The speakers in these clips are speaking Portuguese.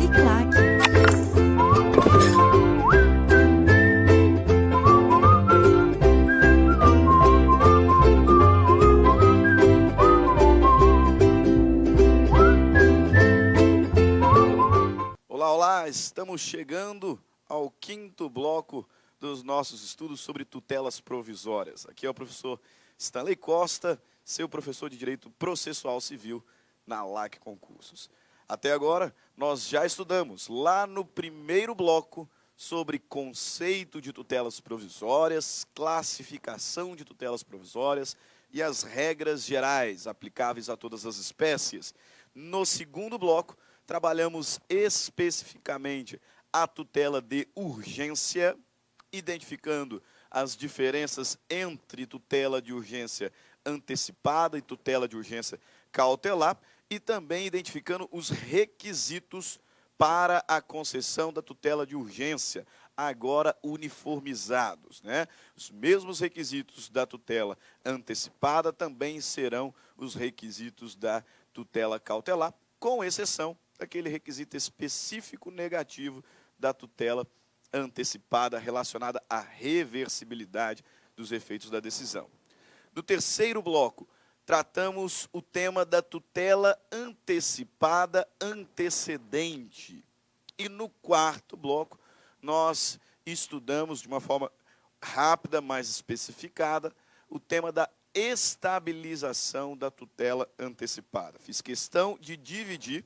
Uniclac. Olá, olá! Estamos chegando ao quinto bloco dos nossos estudos sobre tutelas provisórias. Aqui é o professor Stanley Costa, seu professor de Direito Processual Civil na LAC Concursos. Até agora, nós já estudamos lá no primeiro bloco sobre conceito de tutelas provisórias, classificação de tutelas provisórias e as regras gerais aplicáveis a todas as espécies. No segundo bloco, trabalhamos especificamente a tutela de urgência, identificando as diferenças entre tutela de urgência antecipada e tutela de urgência cautelar, e também identificando os requisitos para a concessão da tutela de urgência, agora uniformizados, né? Os mesmos requisitos da tutela antecipada também serão os requisitos da tutela cautelar, com exceção daquele requisito específico negativo da tutela antecipada relacionada à reversibilidade dos efeitos da decisão. No terceiro bloco, tratamos o tema da tutela antecipada antecedente. E no quarto bloco, nós estudamos de uma forma rápida, mais especificada, o tema da estabilização da tutela antecipada. Fiz questão de dividir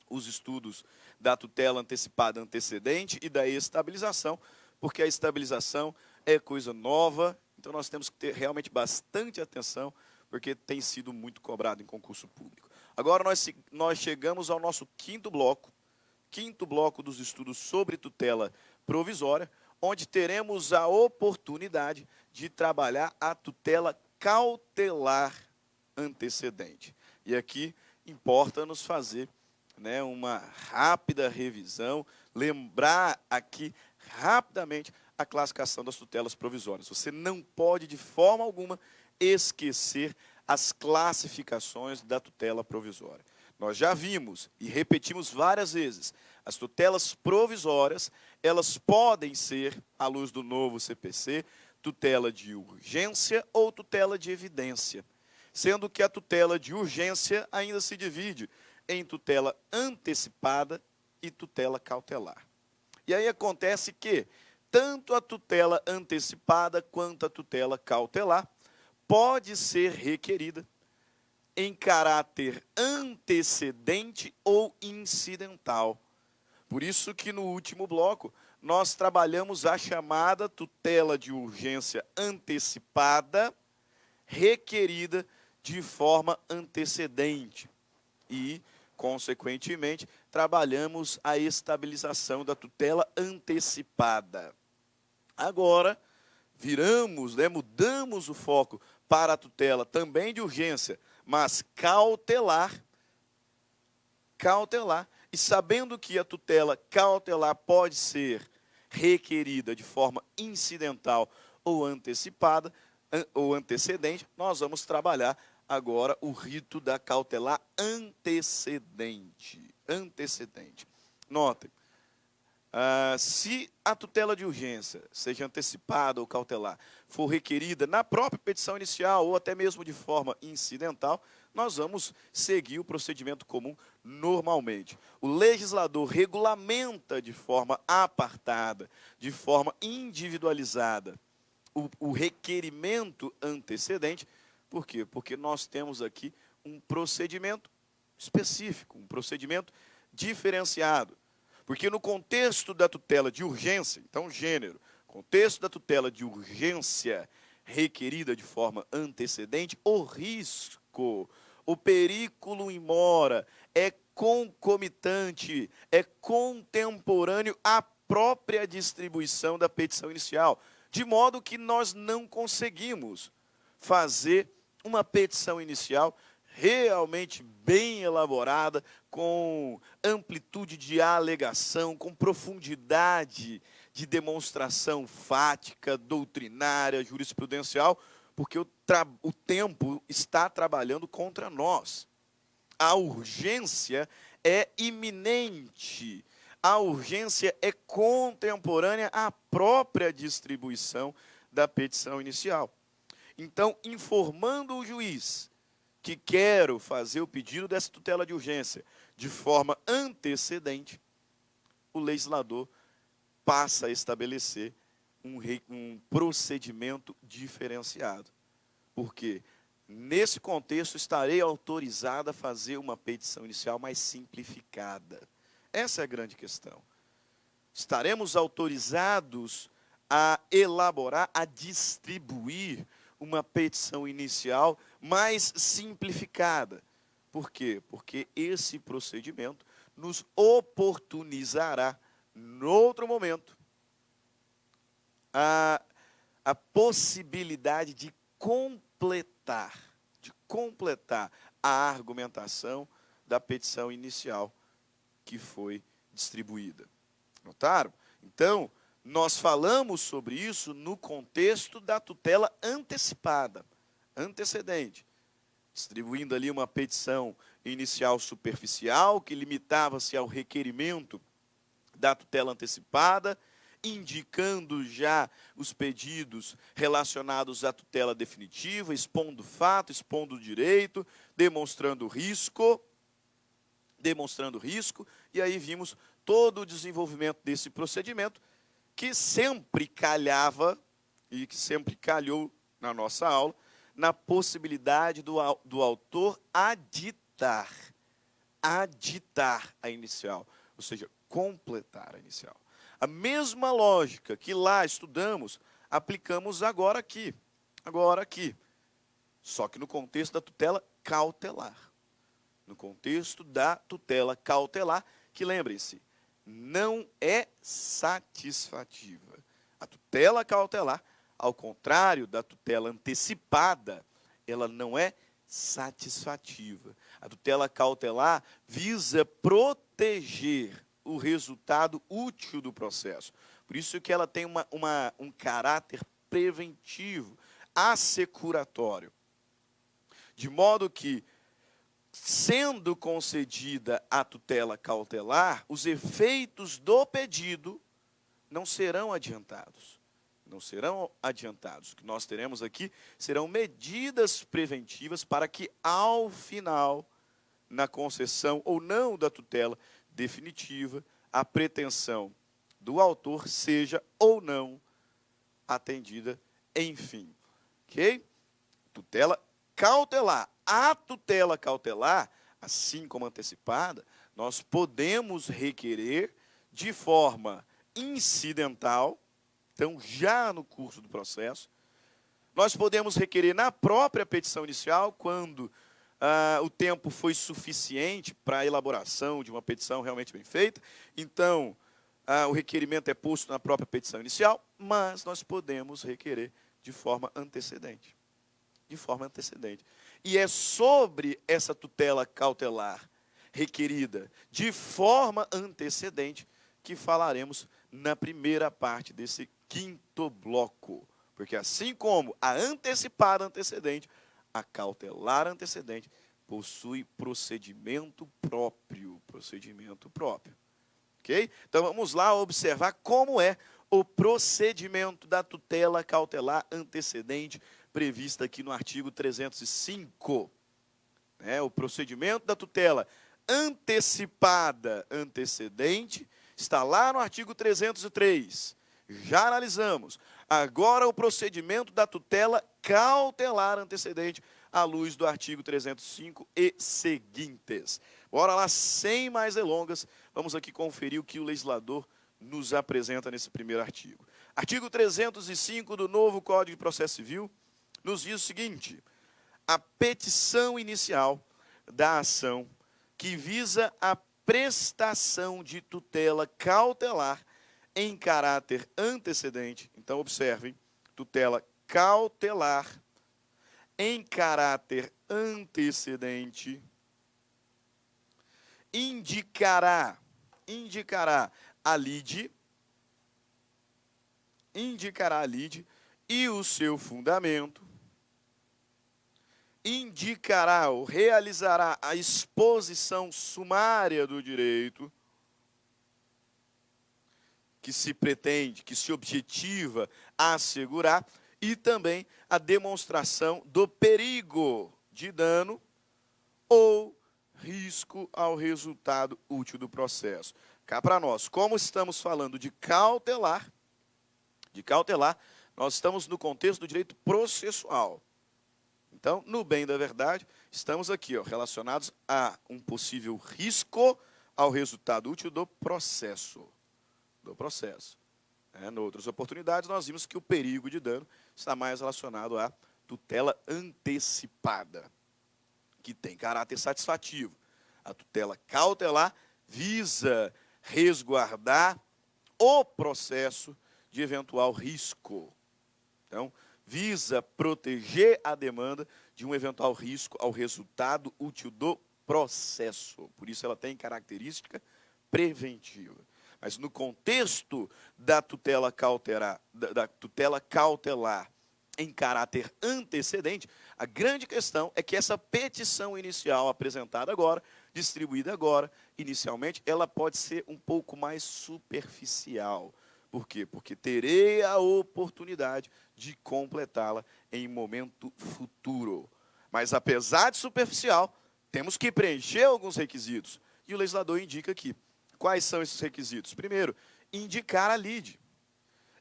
os estudos da tutela antecipada antecedente e da estabilização, porque a estabilização é coisa nova, então nós temos que ter realmente bastante atenção, porque tem sido muito cobrado em concurso público. Agora nós chegamos ao nosso quinto bloco dos estudos sobre tutela provisória, onde teremos a oportunidade de trabalhar a tutela cautelar antecedente. E aqui importa-nos fazer uma rápida revisão, lembrar aqui rapidamente a classificação das tutelas provisórias. Você não pode, de forma alguma, esquecer as classificações da tutela provisória. Nós já vimos e repetimos várias vezes, as tutelas provisórias, elas podem ser, à luz do novo CPC, tutela de urgência ou tutela de evidência, sendo que a tutela de urgência ainda se divide em tutela antecipada e tutela cautelar. E aí acontece que tanto a tutela antecipada quanto a tutela cautelar pode ser requerida em caráter antecedente ou incidental. Por isso que no último bloco nós trabalhamos a chamada tutela de urgência antecipada requerida de forma antecedente e, consequentemente, trabalhamos a estabilização da tutela antecipada. Agora, mudamos o foco para a tutela também de urgência, mas cautelar, e sabendo que a tutela cautelar pode ser requerida de forma incidental ou antecipada, ou antecedente, nós vamos trabalhar agora o rito da cautelar antecedente. Notem, se a tutela de urgência, seja antecipada ou cautelar, for requerida na própria petição inicial ou até mesmo de forma incidental, nós vamos seguir o procedimento comum normalmente. O legislador regulamenta de forma apartada, de forma individualizada, o requerimento antecedente. Por quê? Porque nós temos aqui um procedimento específico, um procedimento diferenciado. Porque no contexto da tutela de urgência, então gênero, contexto da tutela de urgência requerida de forma antecedente, o risco, o perículo in mora é concomitante, é contemporâneo à própria distribuição da petição inicial, de modo que nós não conseguimos fazer uma petição inicial realmente bem elaborada, com amplitude de alegação, com profundidade de demonstração fática, doutrinária, jurisprudencial, porque o tempo está trabalhando contra nós. A urgência é iminente. A urgência é contemporânea à própria distribuição da petição inicial. Então, informando o juiz que quero fazer o pedido dessa tutela de urgência de forma antecedente, o legislador passa a estabelecer um procedimento diferenciado. Porque, nesse contexto, estarei autorizado a fazer uma petição inicial mais simplificada. Essa é a grande questão. Estaremos autorizados a elaborar, a distribuir uma petição inicial mais simplificada. Por quê? Porque esse procedimento nos oportunizará, noutro momento, a possibilidade de completar a argumentação da petição inicial que foi distribuída. Notaram? Então, nós falamos sobre isso no contexto da tutela antecipada, antecedente, distribuindo ali uma petição inicial superficial, que limitava-se ao requerimento da tutela antecipada, indicando já os pedidos relacionados à tutela definitiva, expondo fato, expondo direito, demonstrando risco, e aí vimos todo o desenvolvimento desse procedimento, que sempre calhava, e que sempre calhou na nossa aula, na possibilidade do autor aditar a inicial, ou seja, completar a inicial. A mesma lógica que lá estudamos, aplicamos agora aqui. Só que no contexto da tutela cautelar. No contexto da tutela cautelar, que lembrem-se, não é satisfativa. A tutela cautelar, ao contrário da tutela antecipada, ela não é satisfativa. A tutela cautelar visa proteger o resultado útil do processo. Por isso que ela tem um caráter preventivo, assecuratório. De modo que, sendo concedida a tutela cautelar, os efeitos do pedido não serão adiantados. O que nós teremos aqui serão medidas preventivas para que, ao final, na concessão ou não da tutela definitiva, a pretensão do autor seja ou não atendida, enfim. Ok? Tutela cautelar. A tutela cautelar, assim como antecipada, nós podemos requerer de forma incidental, então já no curso do processo. Nós podemos requerer na própria petição inicial, quando o tempo foi suficiente para a elaboração de uma petição realmente bem feita. Então, o requerimento é posto na própria petição inicial, mas nós podemos requerer de forma antecedente. E é sobre essa tutela cautelar requerida de forma antecedente que falaremos na primeira parte desse quinto bloco. Porque assim como a antecipada antecedente, a cautelar antecedente possui procedimento próprio. Ok? Então vamos lá observar como é o procedimento da tutela cautelar antecedente prevista aqui no artigo 305. O procedimento da tutela antecipada antecedente está lá no artigo 303. Já analisamos. Agora o procedimento da tutela cautelar antecedente à luz do artigo 305 e seguintes. Bora lá, sem mais delongas, vamos aqui conferir o que o legislador nos apresenta nesse primeiro artigo. Artigo 305 do novo Código de Processo Civil nos diz o seguinte: a petição inicial da ação que visa a prestação de tutela cautelar em caráter antecedente. Então, observem, tutela cautelar em caráter antecedente indicará a lide e o seu fundamento indicará ou realizará a exposição sumária do direito que se pretende, que se objetiva assegurar, e também a demonstração do perigo de dano ou risco ao resultado útil do processo. Cá para nós, como estamos falando de cautelar, nós estamos no contexto do direito processual. Então, no bem da verdade, estamos aqui relacionados a um possível risco ao resultado útil do processo. Em outras oportunidades, nós vimos que o perigo de dano está mais relacionado à tutela antecipada, que tem caráter satisfativo. A tutela cautelar visa resguardar o processo de eventual risco. Então, visa proteger a demanda de um eventual risco ao resultado útil do processo. Por isso, ela tem característica preventiva. Mas no contexto da tutela cautelar, em caráter antecedente, a grande questão é que essa petição inicial apresentada agora, distribuída agora, inicialmente, ela pode ser um pouco mais superficial. Por quê? Porque terei a oportunidade de completá-la em momento futuro. Mas, apesar de superficial, temos que preencher alguns requisitos. E o legislador indica aqui. Quais são esses requisitos? Primeiro, indicar a lide.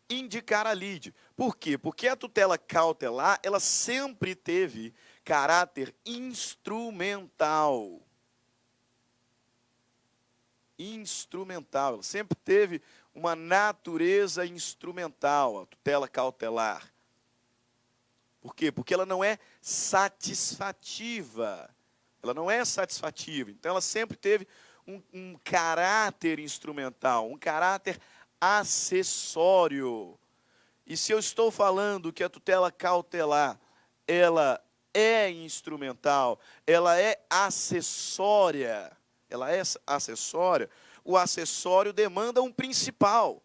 Indicar a lide. Por quê? Porque a tutela cautelar, ela sempre teve caráter instrumental. Ela sempre teve uma natureza instrumental, a tutela cautelar. Por quê? Porque ela não é satisfativa. Então, ela sempre teve um caráter instrumental, um caráter acessório. E se eu estou falando que a tutela cautelar, ela é instrumental, ela é acessória, o acessório demanda um principal.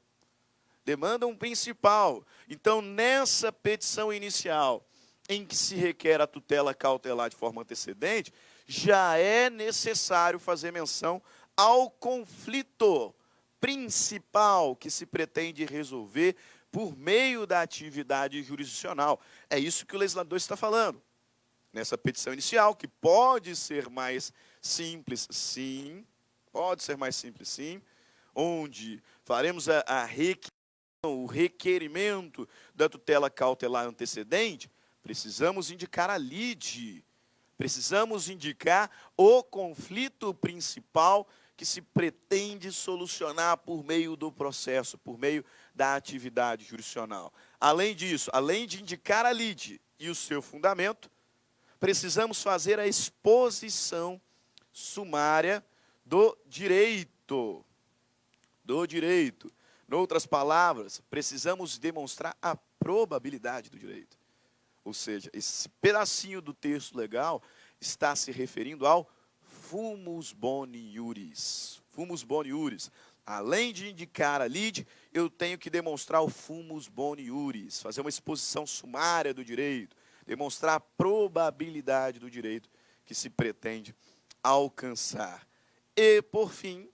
Então, nessa petição inicial, em que se requer a tutela cautelar de forma antecedente, já é necessário fazer menção ao conflito principal que se pretende resolver por meio da atividade jurisdicional. É isso que o legislador está falando. Nessa petição inicial, que pode ser mais simples, sim, onde faremos o requerimento da tutela cautelar antecedente, precisamos indicar a lide. Precisamos indicar o conflito principal que se pretende solucionar por meio do processo, por meio da atividade jurisdicional. Além disso, além de indicar a lide e o seu fundamento, precisamos fazer a exposição sumária do direito. Noutras palavras, precisamos demonstrar a probabilidade do direito. Ou seja, esse pedacinho do texto legal está se referindo ao fumus boni iuris. Além de indicar a lide, eu tenho que demonstrar o fumus boni iuris, fazer uma exposição sumária do direito, demonstrar a probabilidade do direito que se pretende alcançar. E, por fim,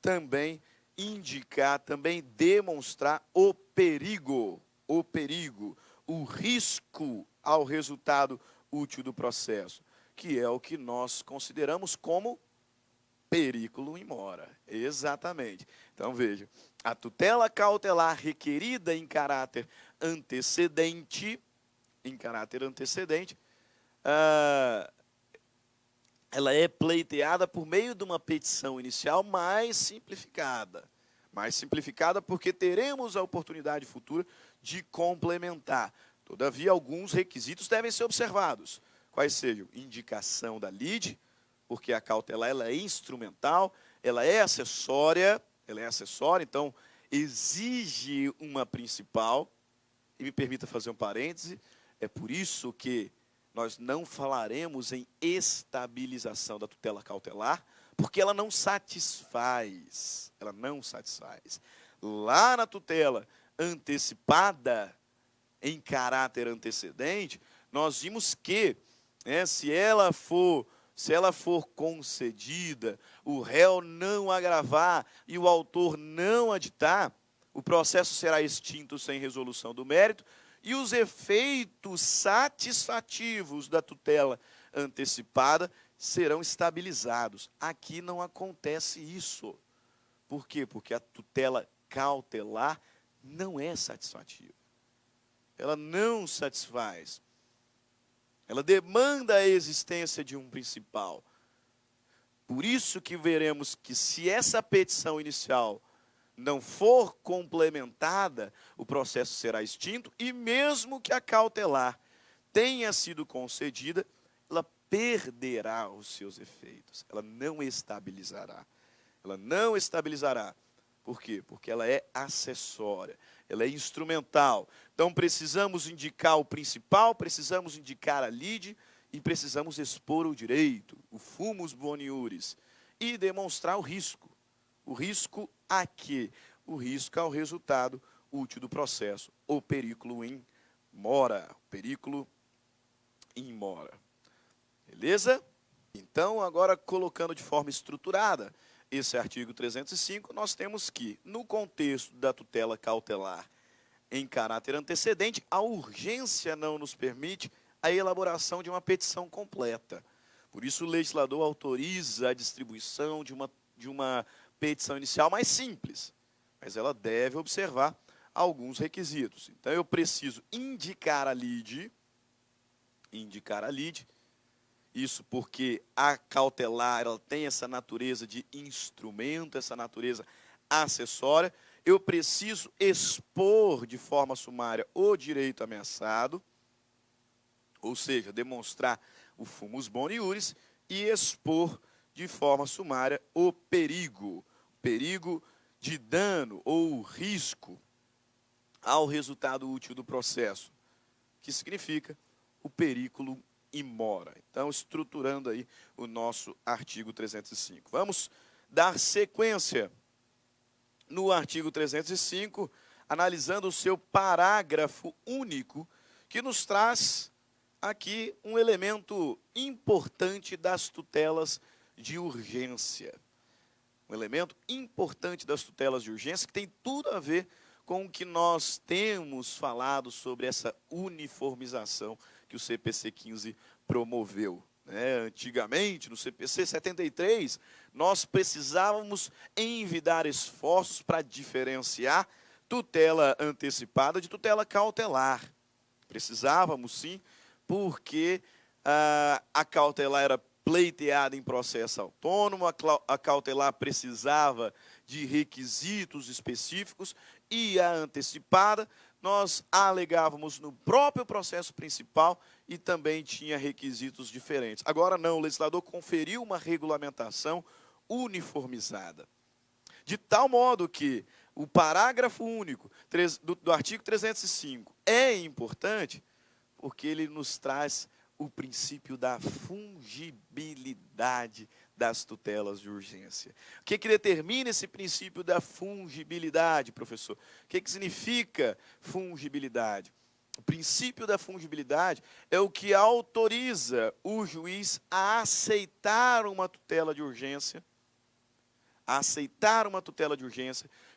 também indicar, também demonstrar o perigo, o risco ao resultado útil do processo, que é o que nós consideramos como periculum in mora. Exatamente. Então, veja, a tutela cautelar requerida em caráter antecedente, ela é pleiteada por meio de uma petição inicial mais simplificada porque teremos a oportunidade futura de complementar. Todavia, alguns requisitos devem ser observados. Quais sejam? Indicação da lide, porque a cautelar ela é instrumental, ela é acessória, então exige uma principal. E me permita fazer um parêntese, é por isso que nós não falaremos em estabilização da tutela cautelar, porque ela não satisfaz. Lá na tutela antecipada, em caráter antecedente, nós vimos que né? Se ela for concedida, o réu não agravar e o autor não aditar, o processo será extinto sem resolução do mérito e os efeitos satisfativos da tutela antecipada serão estabilizados. Aqui não acontece isso. Por quê? Porque a tutela cautelar não é satisfativa. Ela não satisfaz. Ela demanda a existência de um principal. Por isso que veremos que se essa petição inicial não for complementada, o processo será extinto e mesmo que a cautelar tenha sido concedida, ela perderá os seus efeitos. Ela não estabilizará. Ela não estabilizará. Por quê? Porque ela é acessória, ela é instrumental. Então precisamos indicar o principal, precisamos indicar a lide e precisamos expor o direito, o fumus boniuris, e demonstrar o risco. O risco a quê? O risco ao resultado útil do processo, o periculo in mora, o periculo in mora. Beleza? Então, agora colocando de forma estruturada esse artigo 305, nós temos que, no contexto da tutela cautelar em caráter antecedente, a urgência não nos permite a elaboração de uma petição completa. Por isso, o legislador autoriza a distribuição de uma petição inicial mais simples, mas ela deve observar alguns requisitos. Então, eu preciso indicar a lide, isso porque a cautelar ela tem essa natureza de instrumento, essa natureza acessória. Eu preciso expor de forma sumária o direito ameaçado, ou seja, demonstrar o fumus boniuris e expor de forma sumária o perigo de dano ou risco ao resultado útil do processo, que significa o periculo in mora. Então, estruturando aí o nosso artigo 305. Vamos dar sequência no artigo 305, analisando o seu parágrafo único, que nos traz aqui um elemento importante das tutelas de urgência. Um elemento importante das tutelas de urgência que tem tudo a ver com o que nós temos falado sobre essa uniformização que o CPC 15 promoveu. Antigamente, no CPC 73, nós precisávamos envidar esforços para diferenciar tutela antecipada de tutela cautelar. Precisávamos, sim, porque a cautelar era pleiteada em processo autônomo, a cautelar precisava de requisitos específicos e a antecipada nós alegávamos no próprio processo principal e também tinha requisitos diferentes. Agora não, o legislador conferiu uma regulamentação uniformizada. De tal modo que o parágrafo único do artigo 305 é importante porque ele nos traz o princípio da fungibilidade das tutelas de urgência. O que determina esse princípio da fungibilidade, professor? O que significa fungibilidade? O princípio da fungibilidade é o que autoriza o juiz a aceitar uma tutela de urgência,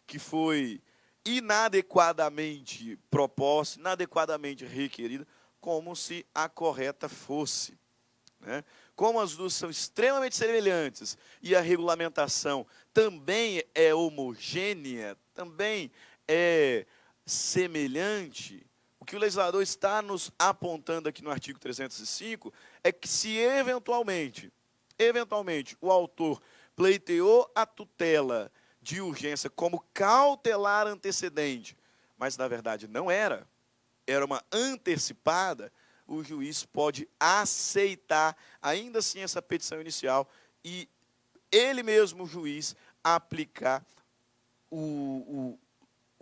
que foi inadequadamente proposta, inadequadamente requerida, como se a correta fosse. Como as duas são extremamente semelhantes e a regulamentação também é homogênea, também é semelhante, o que o legislador está nos apontando aqui no artigo 305 é que se eventualmente o autor pleiteou a tutela de urgência como cautelar antecedente, mas na verdade não era uma antecipada, o juiz pode aceitar, ainda assim, essa petição inicial e ele mesmo, o juiz, aplicar o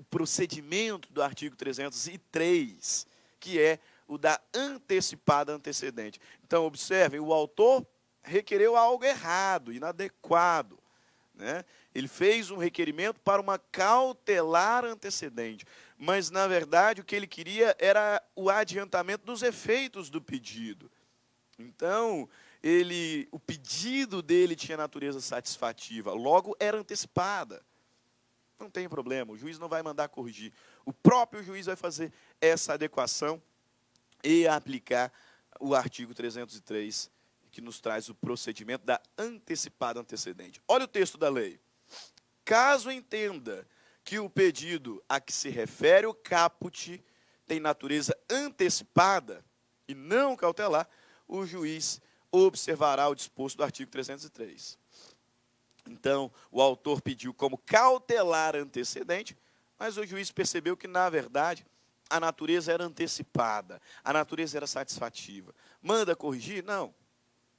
procedimento do artigo 303, que é o da antecipada antecedente. Então, observem, o autor requereu algo errado, inadequado. Ele fez um requerimento para uma cautelar antecedente, mas, na verdade, o que ele queria era o adiantamento dos efeitos do pedido. Então, o pedido dele tinha natureza satisfativa, logo era antecipada. Não tem problema, o juiz não vai mandar corrigir. O próprio juiz vai fazer essa adequação e aplicar o artigo 303, que nos traz o procedimento da antecipada antecedente. Olha o texto da lei. Caso entenda que o pedido a que se refere o caput tem natureza antecipada e não cautelar, o juiz observará o disposto do artigo 303. Então, o autor pediu como cautelar antecedente, mas o juiz percebeu que, na verdade, a natureza era antecipada, a natureza era satisfativa. Manda corrigir? Não.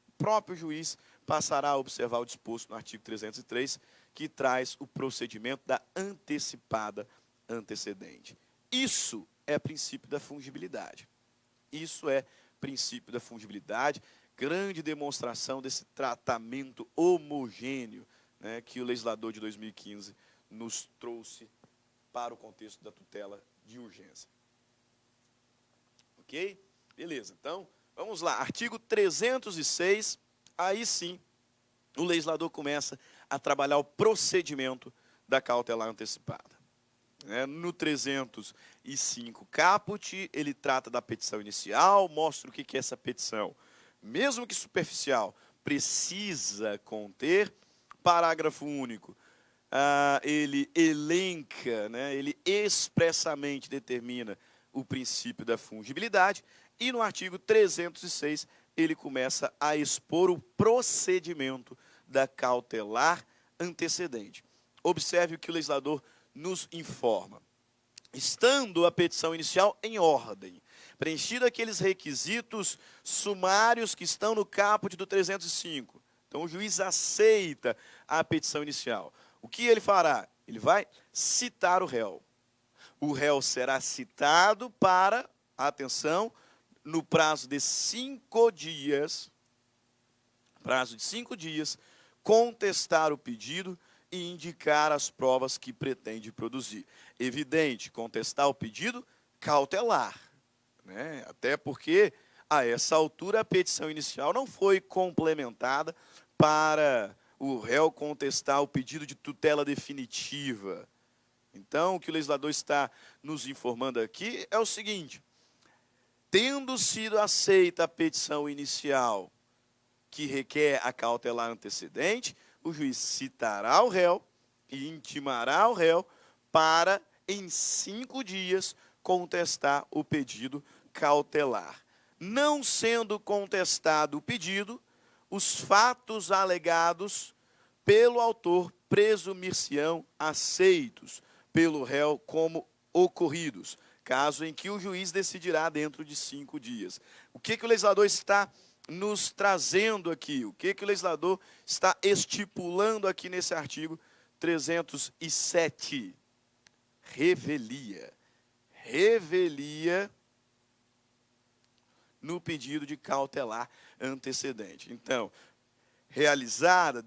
O próprio juiz passará a observar o disposto no artigo 303, que traz o procedimento da antecipada antecedente. Isso é princípio da fungibilidade. Isso é princípio da fungibilidade, grande demonstração desse tratamento homogêneo, né, que o legislador de 2015 nos trouxe para o contexto da tutela de urgência. Ok? Beleza, então, vamos lá. Artigo 306, aí sim, o legislador começa a trabalhar o procedimento da cautelar antecipada. No 305 caput, ele trata da petição inicial, mostra o que é essa petição. Mesmo que superficial, precisa conter. Parágrafo único, ele elenca, ele expressamente determina o princípio da fungibilidade, e no artigo 306 ele começa a expor o procedimento da cautelar antecedente. Observe o que o legislador nos informa. Estando a petição inicial em ordem, preenchido aqueles requisitos sumários que estão no caput do 305, então o juiz aceita a petição inicial. O que ele fará? Ele vai citar o réu. O réu será citado para, atenção, no prazo de 5 dias, contestar o pedido e indicar as provas que pretende produzir. Evidente, contestar o pedido cautelar, até porque, a essa altura, a petição inicial não foi complementada para o réu contestar o pedido de tutela definitiva. Então, o que o legislador está nos informando aqui é o seguinte: tendo sido aceita a petição inicial, que requer a cautelar antecedente, o juiz citará o réu e intimará o réu para, em 5 dias, contestar o pedido cautelar. Não sendo contestado o pedido, os fatos alegados pelo autor presumir-se-ão aceitos pelo réu como ocorridos, caso em que o juiz decidirá dentro de 5 dias. O que o legislador está nos trazendo aqui? O que o legislador está estipulando aqui nesse artigo 307? Revelia. Revelia no pedido de cautelar antecedente. Então, realizada,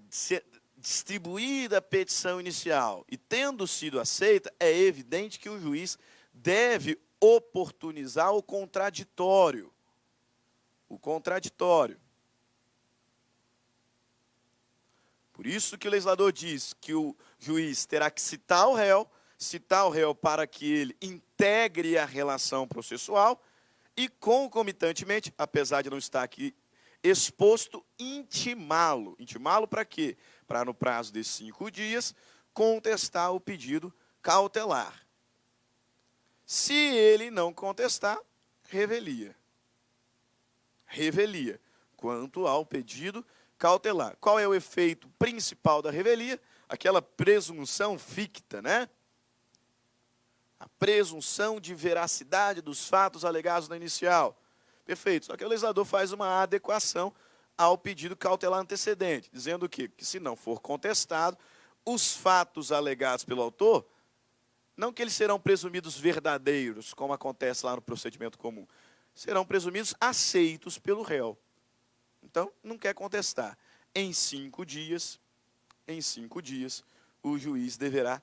distribuída a petição inicial e tendo sido aceita, é evidente que o juiz deve oportunizar o contraditório. O contraditório. Por isso que o legislador diz que o juiz terá que citar o réu para que ele integre a relação processual e, concomitantemente, apesar de não estar aqui exposto, intimá-lo. Intimá-lo para quê? Para, no prazo de 5 dias, contestar o pedido cautelar. Se ele não contestar, revelia. Revelia quanto ao pedido cautelar. Qual é o efeito principal da revelia? Aquela presunção ficta, A presunção de veracidade dos fatos alegados na inicial. Perfeito. Só que o legislador faz uma adequação ao pedido cautelar antecedente, dizendo o quê? Que se não for contestado, os fatos alegados pelo autor, não que eles serão presumidos verdadeiros, como acontece lá no procedimento comum, serão presumidos aceitos pelo réu. Então, não quer contestar. Em 5 dias, o juiz deverá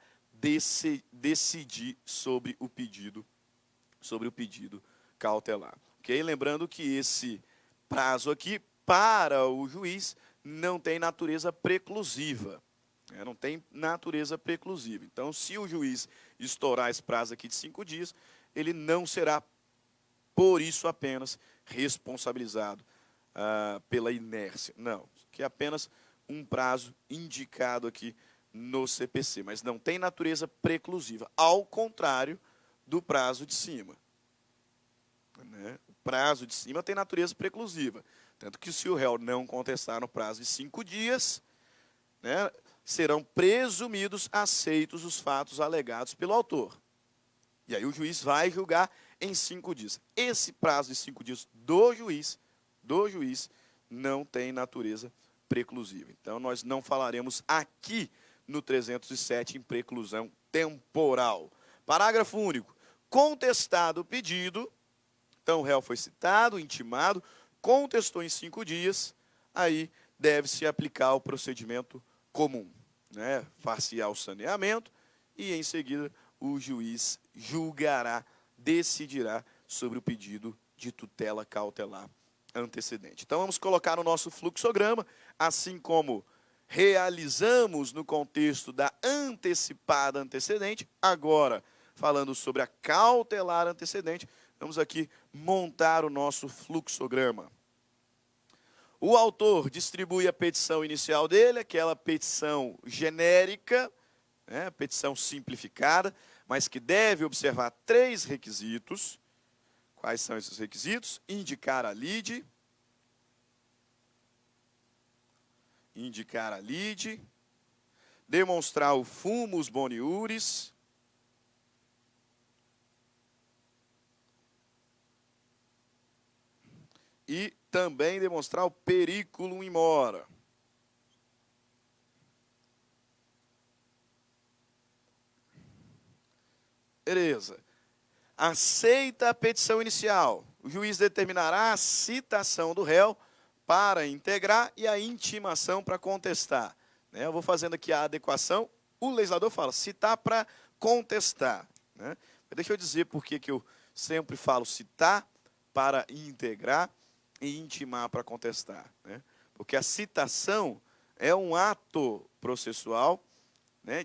decidir sobre o pedido cautelar. Ok? Lembrando que esse prazo aqui, para o juiz, não tem natureza preclusiva. Não tem natureza preclusiva. Então, se o juiz estourar esse prazo aqui de 5 dias, ele não será, por isso apenas, responsabilizado pela inércia. Não, que é apenas um prazo indicado aqui no CPC, mas não tem natureza preclusiva, ao contrário do prazo de cima. O prazo de cima tem natureza preclusiva, tanto que se o réu não contestar no prazo de 5 dias, serão presumidos aceitos os fatos alegados pelo autor. E aí o juiz vai julgar em 5 dias. Esse prazo de 5 dias do juiz não tem natureza preclusiva. Então, nós não falaremos aqui no 307 em preclusão temporal. Parágrafo único. Contestado o pedido, então o réu foi citado, intimado, contestou em 5 dias, aí deve-se aplicar o procedimento comum, far-se-á o saneamento e, em seguida, o juiz julgará, decidirá sobre o pedido de tutela cautelar antecedente. Então, vamos colocar no nosso fluxograma, assim como realizamos no contexto da antecipada antecedente, agora, falando sobre a cautelar antecedente, vamos aqui montar o nosso fluxograma. O autor distribui a petição inicial dele, aquela petição genérica, petição simplificada, mas que deve observar 3 requisitos. Quais são esses requisitos? Indicar a lide, demonstrar o fumus boniuris, e também demonstrar o periculum in mora. Beleza. Aceita a petição inicial. O juiz determinará a citação do réu para integrar e a intimação para contestar. Eu vou fazendo aqui a adequação. O legislador fala citar para contestar. Deixa eu dizer por que eu sempre falo citar para integrar e intimar para contestar. Porque a citação é um ato processual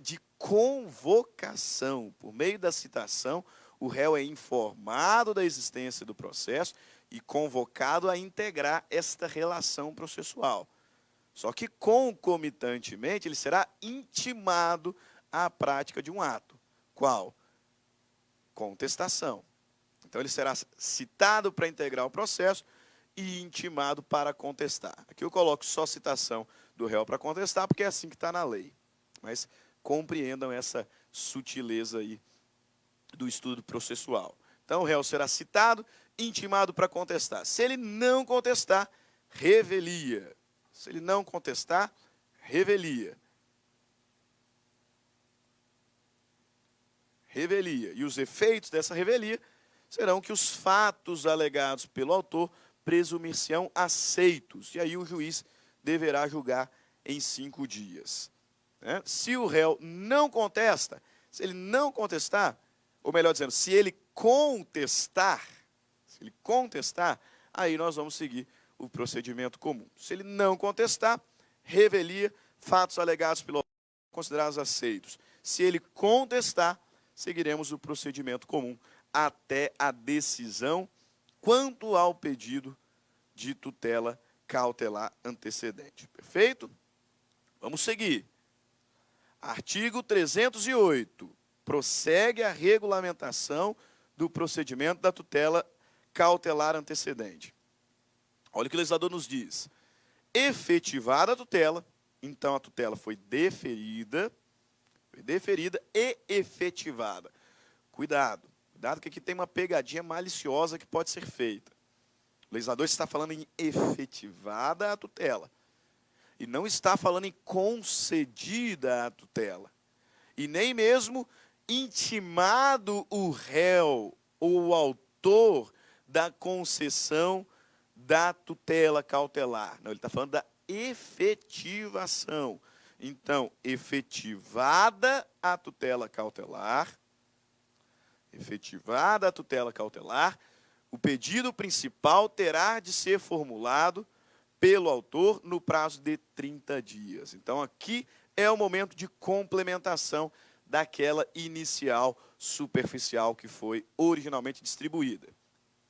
de convocação. Por meio da citação, o réu é informado da existência do processo e convocado a integrar esta relação processual. Só que, concomitantemente, ele será intimado à prática de um ato. Qual? Contestação. Então, ele será citado para integrar o processo e intimado para contestar. Aqui eu coloco só citação do réu para contestar, porque é assim que está na lei. Mas compreendam essa sutileza aí do estudo processual. Então, o réu será citado, intimado para contestar. Se ele não contestar, revelia. Se ele não contestar, revelia. Revelia. E os efeitos dessa revelia serão que os fatos alegados pelo autor presumir-se-ão aceitos. E aí o juiz deverá julgar em 5 dias. Se o réu não contesta, se ele não contestar, ou melhor dizendo, se ele contestar, aí nós vamos seguir o procedimento comum. Se ele não contestar, revelia, fatos alegados pelo autor considerados aceitos. Se ele contestar, seguiremos o procedimento comum até a decisão quanto ao pedido de tutela cautelar antecedente. Perfeito? Vamos seguir. Artigo 308. Prossegue a regulamentação do procedimento da tutela cautelar antecedente. Olha o que o legislador nos diz. Efetivada a tutela, então a tutela foi deferida e efetivada. Cuidado que aqui tem uma pegadinha maliciosa que pode ser feita. O legislador está falando em efetivada a tutela. E não está falando em concedida a tutela. E nem mesmo intimado o réu ou o autor da concessão da tutela cautelar. Não, ele está falando da efetivação. Então, efetivada a tutela cautelar, O pedido principal terá de ser formulado pelo autor no prazo de 30 dias. Então, aqui é o momento de complementação daquela inicial superficial que foi originalmente distribuída.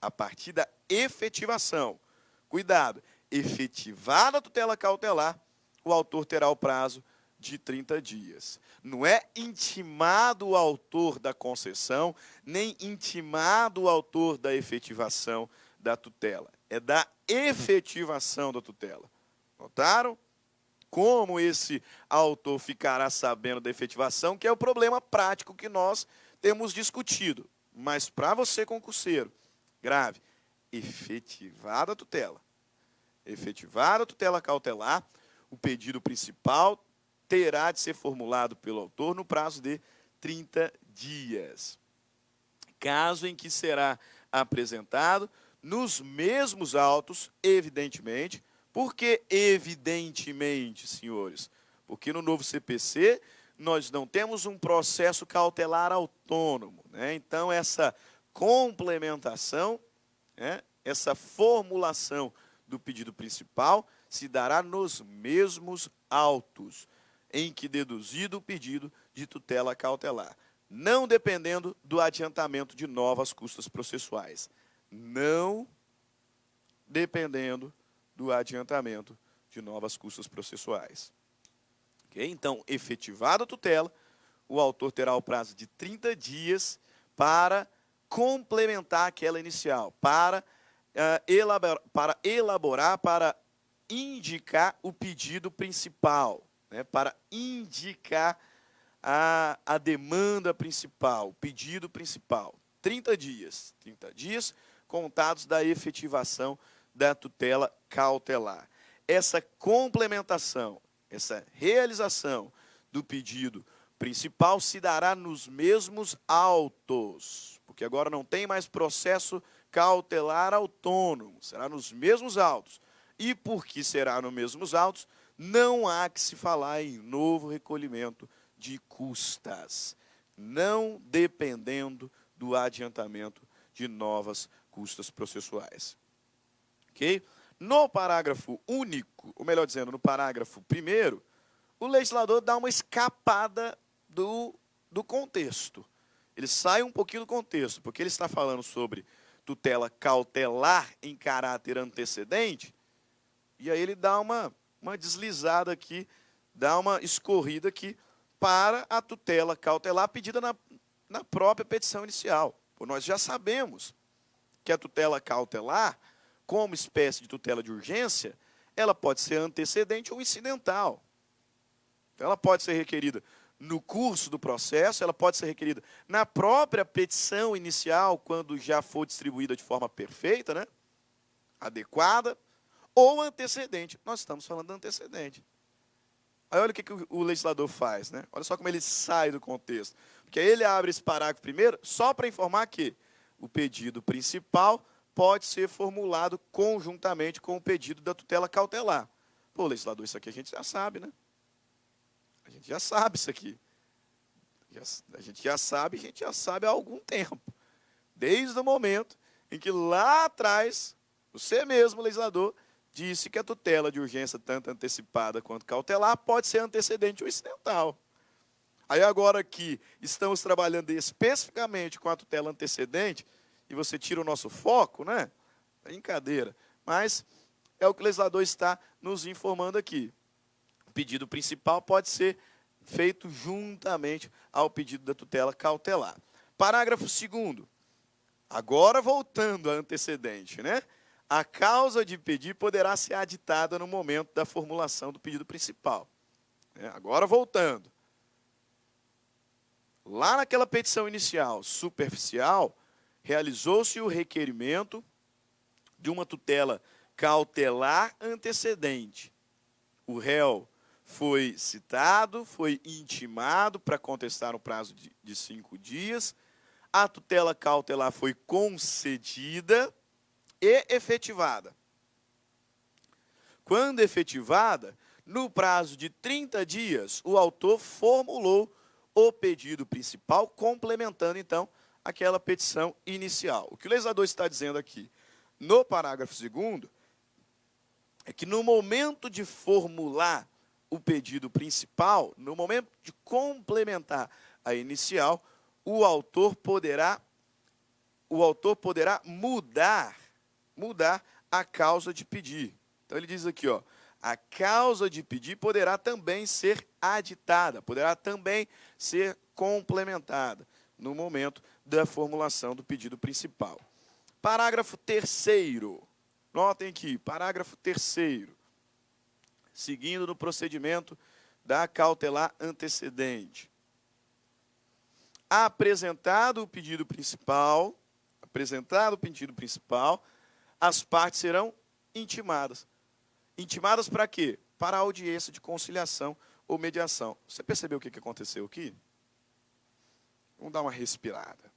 A partir da efetivação, cuidado, efetivada a tutela cautelar, o autor terá o prazo de 30 dias. Não é intimado o autor da concessão, nem intimado o autor da efetivação da tutela. É da efetivação da tutela. Notaram? Como esse autor ficará sabendo da efetivação, que é o problema prático que nós temos discutido. Mas para você, concurseiro, grave, efetivada a tutela. Efetivada a tutela cautelar, o pedido principal terá de ser formulado pelo autor no prazo de 30 dias. Caso em que será apresentado nos mesmos autos, evidentemente. Por que evidentemente, senhores? Porque no novo CPC nós não temos um processo cautelar autônomo, né? Então, essa complementação, né, essa formulação do pedido principal se dará nos mesmos autos em que deduzido o pedido de tutela cautelar, não dependendo do adiantamento de novas custas processuais. Não dependendo do adiantamento de novas custas processuais. Okay? Então, efetivada a tutela, o autor terá o prazo de 30 dias para complementar aquela inicial, para elaborar, para indicar o pedido principal, né, para indicar a demanda principal, o pedido principal. 30 dias contados da efetivação da tutela cautelar. Essa complementação, essa realização do pedido principal se dará nos mesmos autos, porque agora não tem mais processo cautelar autônomo, será nos mesmos autos. E porque será nos mesmos autos, não há que se falar em novo recolhimento de custas, não dependendo do adiantamento de novas custas processuais. Ok? No parágrafo único, ou melhor dizendo, no parágrafo primeiro, o legislador dá uma escapada do contexto. Ele sai um pouquinho do contexto, porque ele está falando sobre tutela cautelar em caráter antecedente, e aí ele dá uma deslizada aqui, dá uma escorrida aqui para a tutela cautelar pedida na própria petição inicial. Pô, nós já sabemos que a tutela cautelar, como espécie de tutela de urgência, ela pode ser antecedente ou incidental. Ela pode ser requerida no curso do processo, ela pode ser requerida na própria petição inicial, quando já for distribuída de forma perfeita, né, adequada, ou antecedente. Nós estamos falando de antecedente. Aí olha o que o legislador faz, né? Olha só como ele sai do contexto. Porque aí ele abre esse parágrafo primeiro só para informar que o pedido principal pode ser formulado conjuntamente com o pedido da tutela cautelar. Pô, legislador, isso aqui a gente já sabe, né? A gente já sabe isso aqui. A gente já sabe há algum tempo. Desde o momento em que lá atrás, você mesmo, legislador, disse que a tutela de urgência, tanto antecipada quanto cautelar, pode ser antecedente ou incidental. Aí agora que estamos trabalhando especificamente com a tutela antecedente, e você tira o nosso foco, né? Brincadeira. Mas é o que o legislador está nos informando aqui. O pedido principal pode ser feito juntamente ao pedido da tutela cautelar. Parágrafo 2º. Agora voltando a antecedente, né? A causa de pedir poderá ser aditada no momento da formulação do pedido principal. Agora voltando. Lá naquela petição inicial superficial, realizou-se o requerimento de uma tutela cautelar antecedente. O réu foi citado, foi intimado para contestar no prazo de 5 dias. A tutela cautelar foi concedida e efetivada. Quando efetivada, no prazo de 30 dias, o autor formulou o pedido principal, complementando, então, aquela petição inicial. O que o legislador está dizendo aqui, no parágrafo 2º, é que no momento de formular o pedido principal, no momento de complementar a inicial, o autor poderá mudar a causa de pedir. Então ele diz aqui, ó, a causa de pedir poderá também ser aditada, poderá também ser complementada no momento da formulação do pedido principal. Parágrafo 3º. Notem aqui, parágrafo 3º. Seguindo no procedimento da cautelar antecedente. Apresentado o pedido principal, as partes serão intimadas. Intimadas para quê? Para a audiência de conciliação ou mediação. Você percebeu o que aconteceu aqui? Vamos dar uma respirada.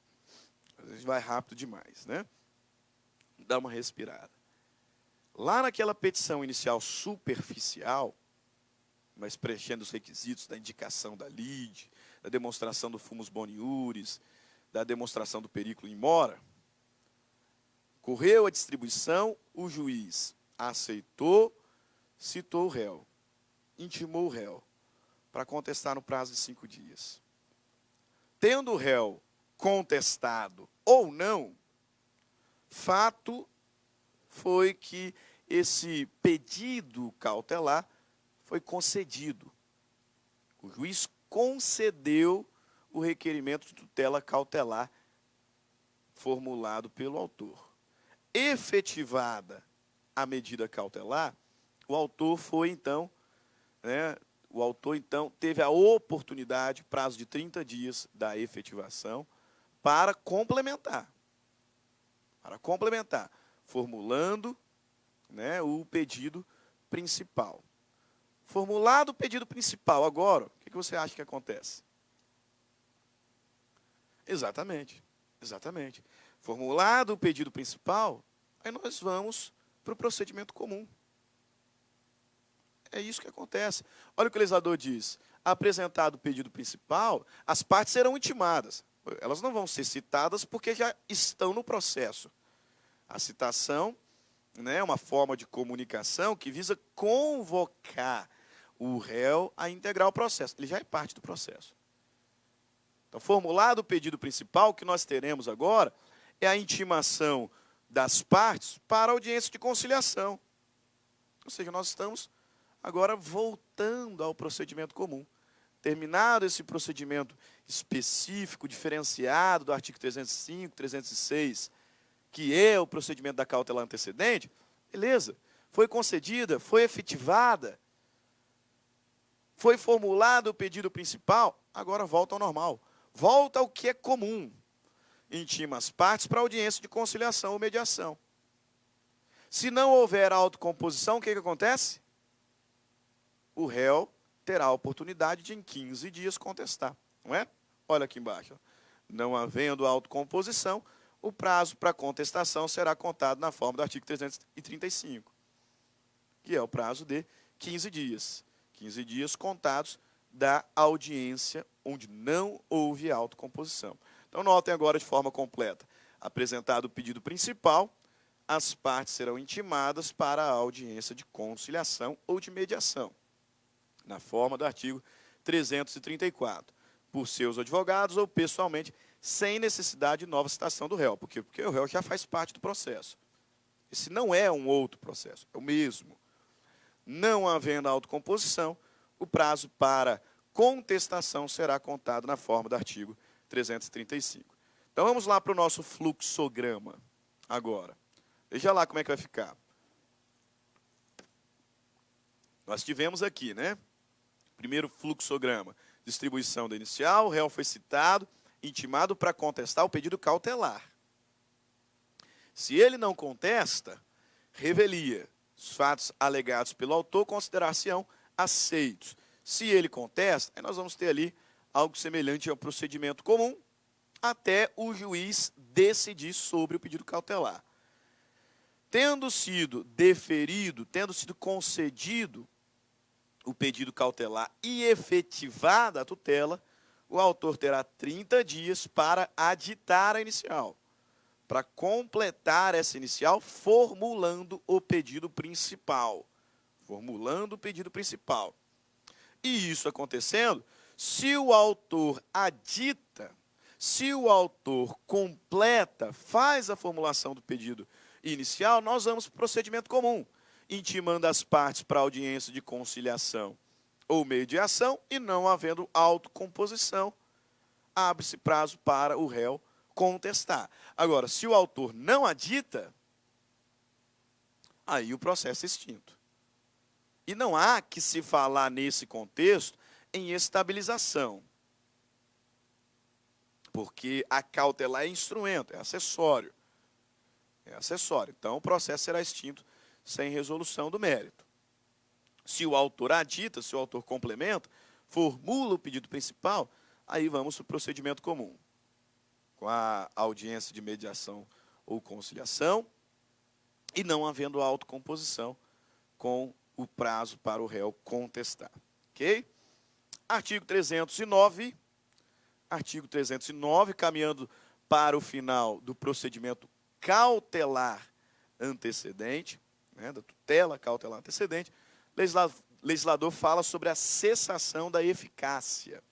Às vezes vai rápido demais, né? Dá uma respirada. Lá naquela petição inicial superficial, mas preenchendo os requisitos da indicação da lide, da demonstração do fumus boni iuris, da demonstração do periculo in mora, correu a distribuição, o juiz aceitou, citou o réu, intimou o réu para contestar no prazo de 5 dias. Tendo o réu contestado ou não, fato foi que esse pedido cautelar foi concedido. O juiz concedeu o requerimento de tutela cautelar formulado pelo autor. Efetivada a medida cautelar, o autor teve a oportunidade, prazo de 30 dias da efetivação, para complementar, formulando, né, o pedido principal. Formulado o pedido principal, agora, o que você acha que acontece? Exatamente. Formulado o pedido principal, aí nós vamos para o procedimento comum. É isso que acontece. Olha o que o legislador diz. Apresentado o pedido principal, as partes serão intimadas. Elas não vão ser citadas porque já estão no processo. A citação, né, é uma forma de comunicação que visa convocar o réu a integrar o processo. Ele já é parte do processo. Então, formulado o pedido principal, o que nós teremos agora é a intimação das partes para a audiência de conciliação. Ou seja, nós estamos agora voltando ao procedimento comum. Terminado esse procedimento específico, diferenciado do artigo 305, 306, que é o procedimento da cautelar antecedente, beleza, foi concedida, foi efetivada, foi formulado o pedido principal, agora volta ao normal. Volta ao que é comum. Intima as partes para audiência de conciliação ou mediação. Se não houver autocomposição, o que acontece? O réu terá a oportunidade de, em 15 dias, contestar. Não é? Olha aqui embaixo. Não havendo autocomposição, o prazo para contestação será contado na forma do artigo 335, que é o prazo de 15 dias. 15 dias contados da audiência onde não houve autocomposição. Então, notem agora de forma completa. Apresentado o pedido principal, as partes serão intimadas para a audiência de conciliação ou de mediação, na forma do artigo 334, por seus advogados ou pessoalmente, sem necessidade de nova citação do réu. Por quê? Porque o réu já faz parte do processo. Esse não é um outro processo, é o mesmo. Não havendo autocomposição, o prazo para contestação será contado na forma do artigo 335. Então, vamos lá para o nosso fluxograma agora. Veja lá como é que vai ficar. Nós tivemos aqui, né? Primeiro fluxograma, distribuição da inicial, o réu foi citado, intimado para contestar o pedido cautelar. Se ele não contesta, revelia. Os fatos alegados pelo autor considerar-se-ão aceitos. Se ele contesta, aí nós vamos ter ali algo semelhante ao procedimento comum, até o juiz decidir sobre o pedido cautelar. Tendo sido deferido, tendo sido concedido o pedido cautelar e efetivada a tutela, o autor terá 30 dias para aditar a inicial, para completar essa inicial formulando o pedido principal. Formulando o pedido principal. E isso acontecendo, se o autor adita, se o autor completa, faz a formulação do pedido inicial, nós vamos para o procedimento comum, intimando as partes para audiência de conciliação ou mediação, e não havendo autocomposição, abre-se prazo para o réu contestar. Agora, se o autor não adita, aí o processo é extinto. E não há que se falar nesse contexto em estabilização. Porque a cautelar é instrumento, é acessório. É acessório. Então, o processo será extinto sem resolução do mérito. Se o autor adita, se o autor complementa, formula o pedido principal, aí vamos para o procedimento comum, com a audiência de mediação ou conciliação, e não havendo autocomposição, com o prazo para o réu contestar. Ok? Artigo 309. Artigo 309, caminhando para o final do procedimento cautelar antecedente, né, da tutela cautelar antecedente, legislador fala sobre a cessação da eficácia.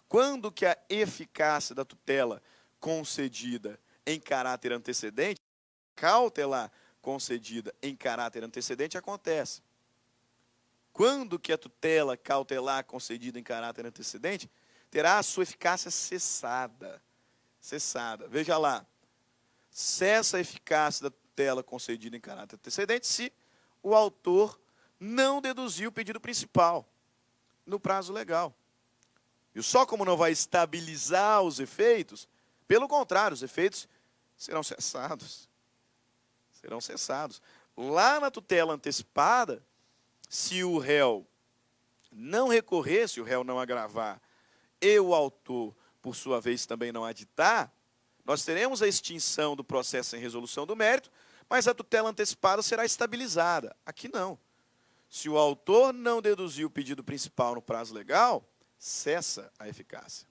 Quando que a eficácia da tutela concedida em caráter antecedente, cautelar concedida em caráter antecedente, acontece? Quando que a tutela cautelar concedida em caráter antecedente terá a sua eficácia cessada? Cessada. Veja lá. Cessa a eficácia da tutela concedida em caráter antecedente se o autor não deduziu o pedido principal no prazo legal. E só como não vai estabilizar os efeitos, pelo contrário, os efeitos serão cessados. Serão cessados. Lá na tutela antecipada, se o réu não recorrer, se o réu não agravar, e o autor, por sua vez, também não aditar, nós teremos a extinção do processo sem resolução do mérito, mas a tutela antecipada será estabilizada. Aqui não. Se o autor não deduzir o pedido principal no prazo legal, cessa a eficácia.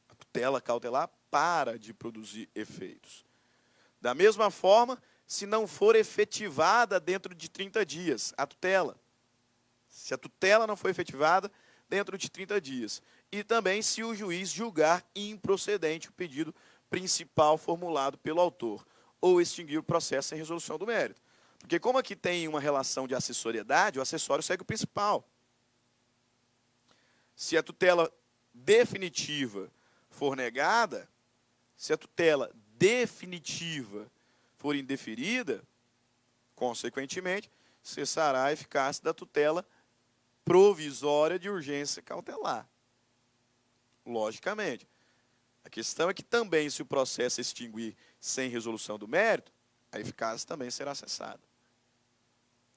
A tutela cautelar para de produzir efeitos. Da mesma forma, se não for efetivada dentro de 30 dias, a tutela. Se a tutela não for efetivada dentro de 30 dias. E também se o juiz julgar improcedente o pedido principal formulado pelo autor, ou extinguir o processo sem resolução do mérito. Porque como aqui tem uma relação de acessoriedade, o acessório segue o principal. Se a tutela definitiva for negada, se a tutela definitiva for indeferida, consequentemente, cessará a eficácia da tutela provisória de urgência cautelar. Logicamente. A questão é que também, se o processo extinguir sem resolução do mérito, a eficácia também será cessada.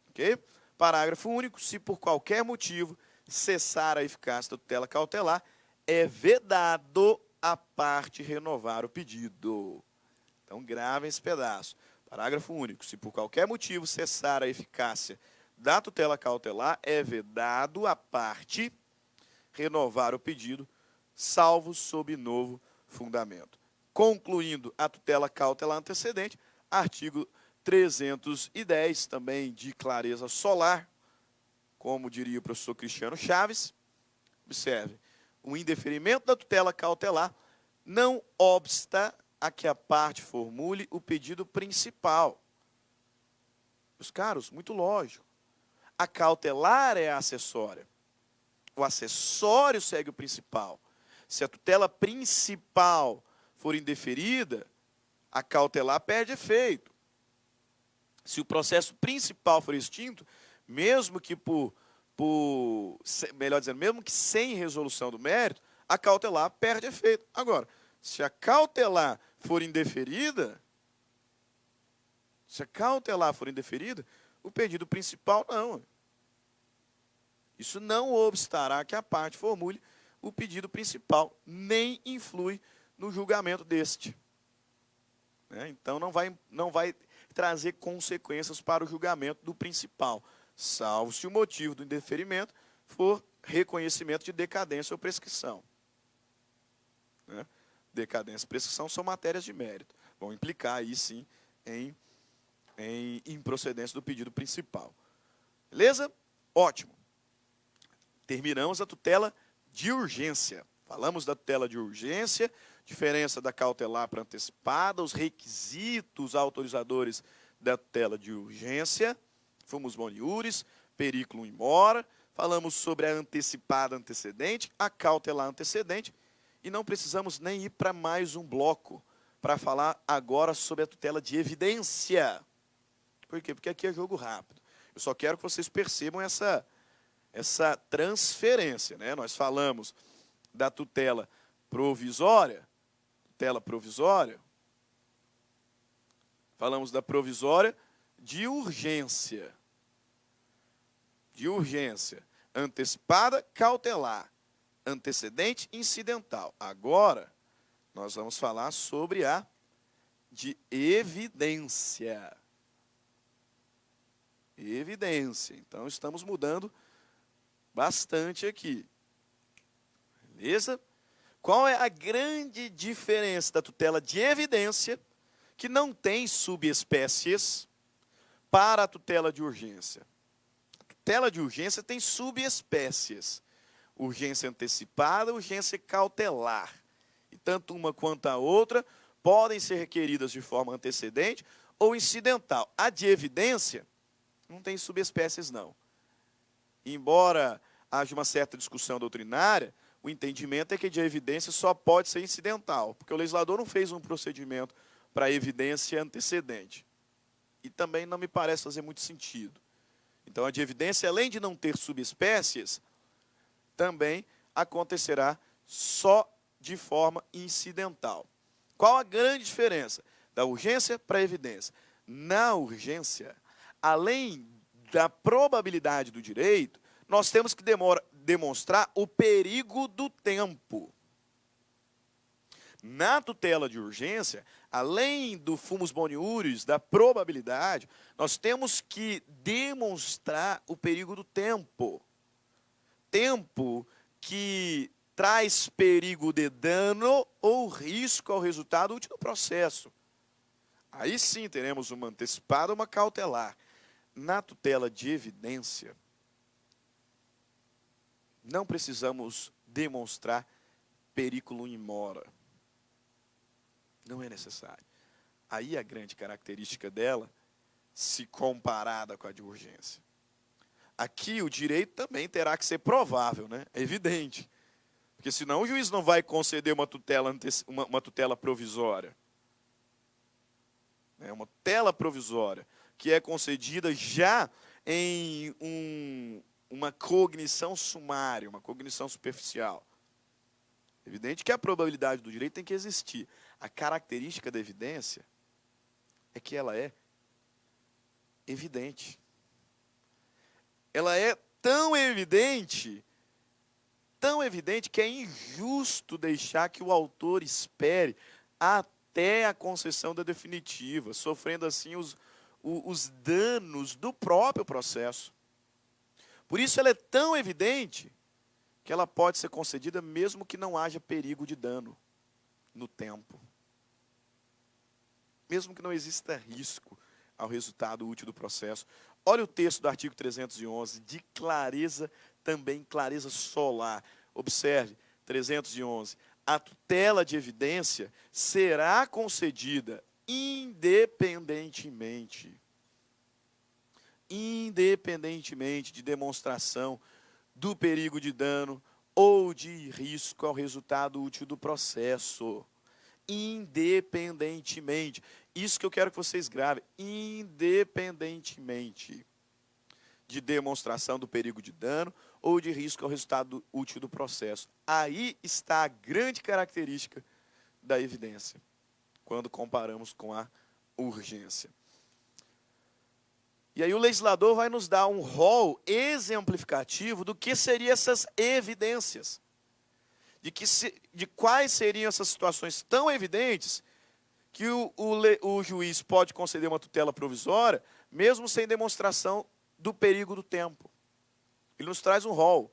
Ok? Parágrafo único. Se por qualquer motivo cessar a eficácia da tutela cautelar, é vedado a parte renovar o pedido. Então, gravem esse pedaço. Parágrafo único. Se por qualquer motivo cessar a eficácia da tutela cautelar, é vedado a parte renovar o pedido, salvo sob novo fundamento. Concluindo a tutela cautelar antecedente, artigo 310, também de clareza solar, como diria o professor Cristiano Chaves. Observe, o indeferimento da tutela cautelar não obsta a que a parte formule o pedido principal. Meus caros, muito lógico. A cautelar é a acessória. O acessório segue o principal. Se a tutela principal for indeferida, a cautelar perde efeito. Se o processo principal for extinto, mesmo que melhor dizendo, mesmo que sem resolução do mérito, a cautelar perde efeito. Agora, se a cautelar for indeferida, o pedido principal não. Isso não obstará que a parte formule o pedido principal, nem influi no julgamento deste. Então, não vai trazer consequências para o julgamento do principal, salvo se o motivo do indeferimento for reconhecimento de decadência ou prescrição. Né? Decadência e prescrição são matérias de mérito. Vão implicar aí sim em improcedência do pedido principal. Beleza? Ótimo. Terminamos a tutela de urgência. Falamos da tutela de urgência, diferença da cautelar para antecipada, os requisitos autorizadores da tutela de urgência, fumus boni iuris, periculum in mora, falamos sobre a antecipada antecedente, a cautelar antecedente, e não precisamos nem ir para mais um bloco para falar agora sobre a tutela de evidência. Por quê? Porque aqui é jogo rápido. Eu só quero que vocês percebam essa transferência, né? Nós falamos da tutela provisória, falamos da provisória de urgência, antecipada, cautelar, antecedente, incidental. Agora, nós vamos falar sobre a de evidência. Evidência. Então, estamos mudando bastante aqui. Beleza? Qual é a grande diferença da tutela de evidência, que não tem subespécies, para a tutela de urgência? A tutela de urgência tem subespécies. Urgência antecipada, urgência cautelar. E tanto uma quanto a outra podem ser requeridas de forma antecedente ou incidental. A de evidência não tem subespécies, não. Embora haja uma certa discussão doutrinária, o entendimento é que a de evidência só pode ser incidental, porque o legislador não fez um procedimento para evidência antecedente. E também não me parece fazer muito sentido. Então, a de evidência, além de não ter subespécies, também acontecerá só de forma incidental. Qual a grande diferença da urgência para a evidência? Na urgência, além da probabilidade do direito, nós temos que demonstrar o perigo do tempo. Na tutela de urgência, além do fumus boni iuris, da probabilidade, nós temos que demonstrar o perigo do tempo. Tempo que traz perigo de dano ou risco ao resultado útil do processo. Aí sim teremos uma antecipada ou uma cautelar. Na tutela de evidência, não precisamos demonstrar periculum in mora. Não é necessário. Aí a grande característica dela, se comparada com a de urgência. Aqui o direito também terá que ser provável, né? É evidente. Porque senão o juiz não vai conceder uma tutela provisória. É uma tutela provisória que é concedida já em uma cognição sumária, uma cognição superficial. Evidente que a probabilidade do direito tem que existir. A característica da evidência é que ela é evidente. Ela é tão evidente que é injusto deixar que o autor espere até a concessão da definitiva, sofrendo assim os danos do próprio processo. Por isso ela é tão evidente que ela pode ser concedida mesmo que não haja perigo de dano no tempo. Mesmo que não exista risco ao resultado útil do processo. Olha o texto do artigo 311, de clareza, também clareza solar. Observe, 311. A tutela de evidência será concedida independentemente de demonstração do perigo de dano ou de risco ao resultado útil do processo. Independentemente. Isso que eu quero que vocês gravem. Independentemente de demonstração do perigo de dano ou de risco ao resultado útil do processo. Aí está a grande característica da evidência, quando comparamos com a urgência. E aí o legislador vai nos dar um rol exemplificativo do que seriam essas evidências. De quais seriam essas situações tão evidentes que o juiz pode conceder uma tutela provisória, mesmo sem demonstração do perigo do tempo. Ele nos traz um rol.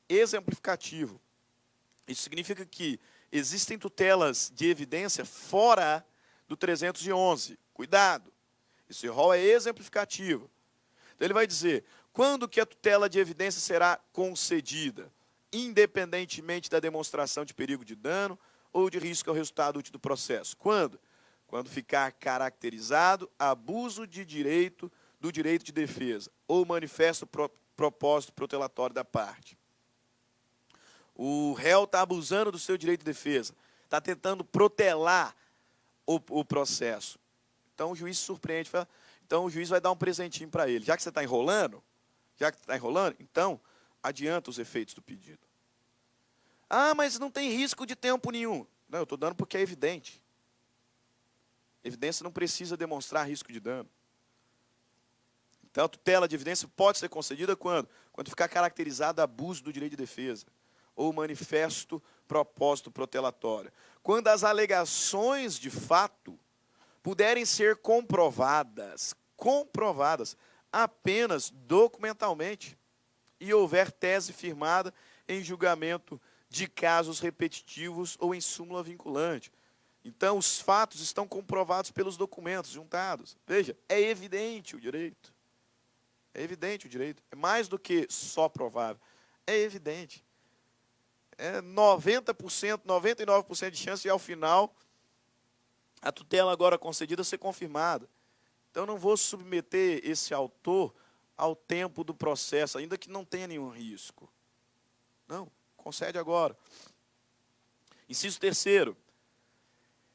exemplificativo. Isso significa que existem tutelas de evidência fora do 311. Cuidado, esse rol é exemplificativo. Então ele vai dizer, quando que a tutela de evidência será concedida? Independentemente da demonstração de perigo de dano ou de risco ao resultado útil do processo. Quando? Quando ficar caracterizado abuso de direito do direito de defesa ou manifesto propósito protelatório da parte. O réu está abusando do seu direito de defesa, está tentando protelar o processo. Então o juiz se surpreende, fala, então o juiz vai dar um presentinho para ele. Já que você está enrolando, então adianta os efeitos do pedido. Ah, mas não tem risco de tempo nenhum. Não, eu estou dando porque é evidente. Evidência não precisa demonstrar risco de dano. Então, a tutela de evidência pode ser concedida quando? Quando ficar caracterizado abuso do direito de defesa ou manifesto propósito protelatório. Quando as alegações de fato puderem ser comprovadas apenas documentalmente e houver tese firmada em julgamento de casos repetitivos ou em súmula vinculante. Então, os fatos estão comprovados pelos documentos juntados. Veja, é evidente o direito. É evidente o direito. É mais do que só provável. É evidente. É 90%, 99% de chance de, ao final, a tutela agora concedida ser confirmada. Então, eu não vou submeter esse autor ao tempo do processo, ainda que não tenha nenhum risco. Não, concede agora. Inciso 3º.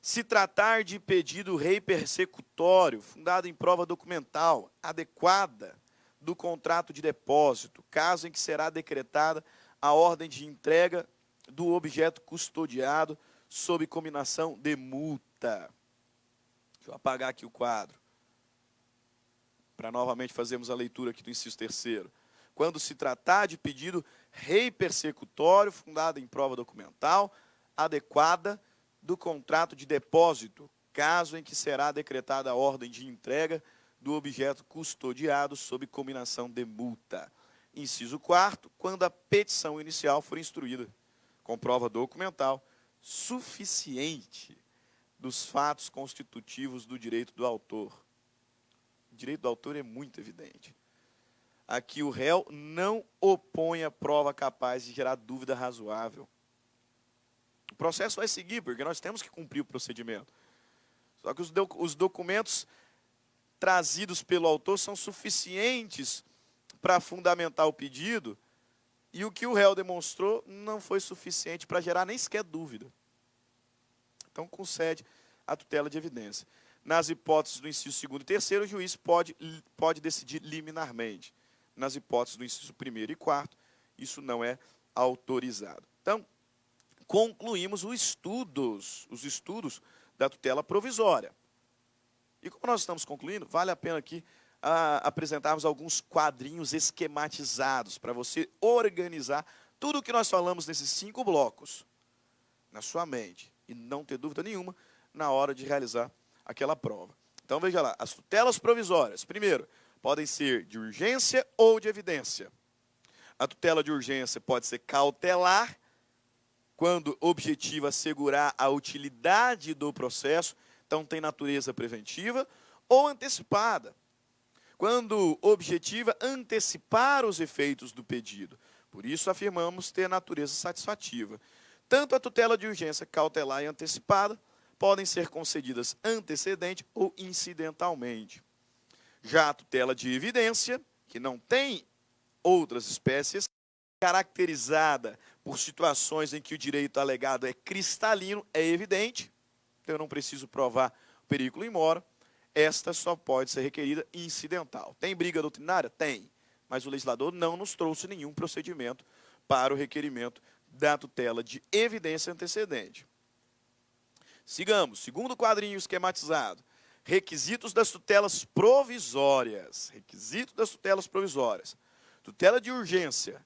Se tratar de pedido rei persecutório, fundado em prova documental, adequada do contrato de depósito, caso em que será decretada a ordem de entrega do objeto custodiado sob cominação de multa. Deixa eu apagar aqui o quadro, para novamente fazermos a leitura aqui do inciso 3º. Quando se tratar de pedido rei persecutório, fundado em prova documental, adequada do contrato de depósito, caso em que será decretada a ordem de entrega do objeto custodiado sob cominação de multa. Inciso 4º, quando a petição inicial for instruída com prova documental suficiente dos fatos constitutivos do direito do autor. O direito do autor é muito evidente. Aqui o réu não opõe a prova capaz de gerar dúvida razoável. O processo vai seguir, porque nós temos que cumprir o procedimento. Só que os documentos trazidos pelo autor são suficientes para fundamentar o pedido, e o que o réu demonstrou não foi suficiente para gerar nem sequer dúvida. Então, concede a tutela de evidência. Nas hipóteses do inciso 2º e 3º, o juiz pode decidir liminarmente. Nas hipóteses do inciso 1º e 4º, isso não é autorizado. Então, concluímos os estudos da tutela provisória. E como nós estamos concluindo, vale a pena aqui apresentarmos alguns quadrinhos esquematizados para você organizar tudo o que nós falamos nesses 5 blocos na sua mente e não ter dúvida nenhuma na hora de realizar aquela prova. Então, veja lá, as tutelas provisórias, primeiro, podem ser de urgência ou de evidência. A tutela de urgência pode ser cautelar, quando objetiva assegurar a utilidade do processo, então tem natureza preventiva, ou antecipada, quando objetiva antecipar os efeitos do pedido. Por isso afirmamos ter natureza satisfativa. Tanto a tutela de urgência cautelar e antecipada podem ser concedidas antecedente ou incidentalmente. Já a tutela de evidência, que não tem outras espécies, caracterizada por situações em que o direito alegado é cristalino, é evidente, então eu não preciso provar o perigo in mora, esta só pode ser requerida incidental. Tem briga doutrinária? Tem, mas o legislador não nos trouxe nenhum procedimento para o requerimento da tutela de evidência antecedente. Sigamos, segundo quadrinho esquematizado, requisitos das tutelas provisórias. Requisito das tutelas provisórias. Tutela de urgência,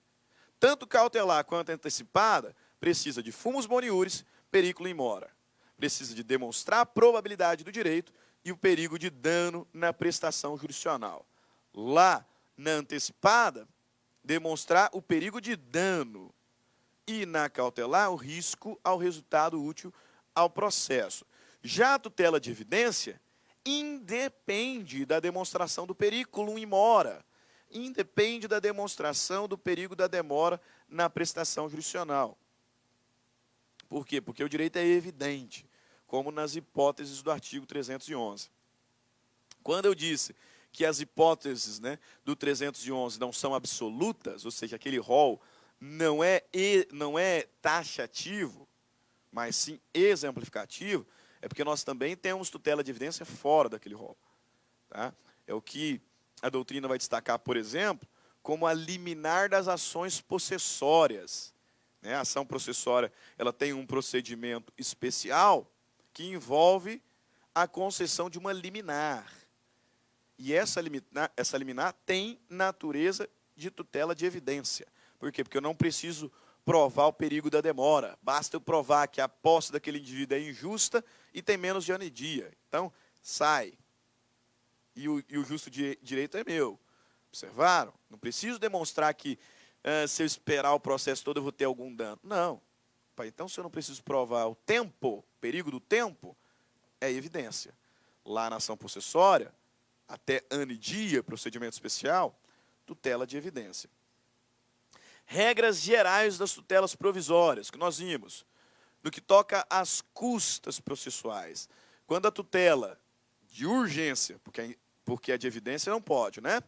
tanto cautelar quanto antecipada, precisa de fumus boniuris, periculum in mora. Precisa de demonstrar a probabilidade do direito e o perigo de dano na prestação jurisdicional. Lá, na antecipada, demonstrar o perigo de dano e na cautelar o risco ao resultado útil ao processo. Já a tutela de evidência independe da demonstração do periculum in mora, independe da demonstração do perigo da demora na prestação jurisdicional. Por quê? Porque o direito é evidente, como nas hipóteses do artigo 311. Quando eu disse que as hipóteses, né, do 311 não são absolutas, ou seja, aquele rol não é taxativo, mas sim exemplificativo, é porque nós também temos tutela de evidência fora daquele rol. Tá? É o que a doutrina vai destacar, por exemplo, como a liminar das ações possessórias. Né? A ação processória ela tem um procedimento especial que envolve a concessão de uma liminar. E essa liminar tem natureza de tutela de evidência. Por quê? Porque eu não preciso provar o perigo da demora. Basta eu provar que a posse daquele indivíduo é injusta e tem menos de ano e dia. Então, sai. E o justo direito é meu. Observaram? Não preciso demonstrar que se eu esperar o processo todo eu vou ter algum dano. Não. Então, se eu não preciso provar o tempo, perigo do tempo, é evidência. Lá na ação possessória, até ano e dia, procedimento especial, tutela de evidência. Regras gerais das tutelas provisórias, que nós vimos, no que toca às custas processuais. Quando a tutela de urgência, porque a de evidência não pode, né?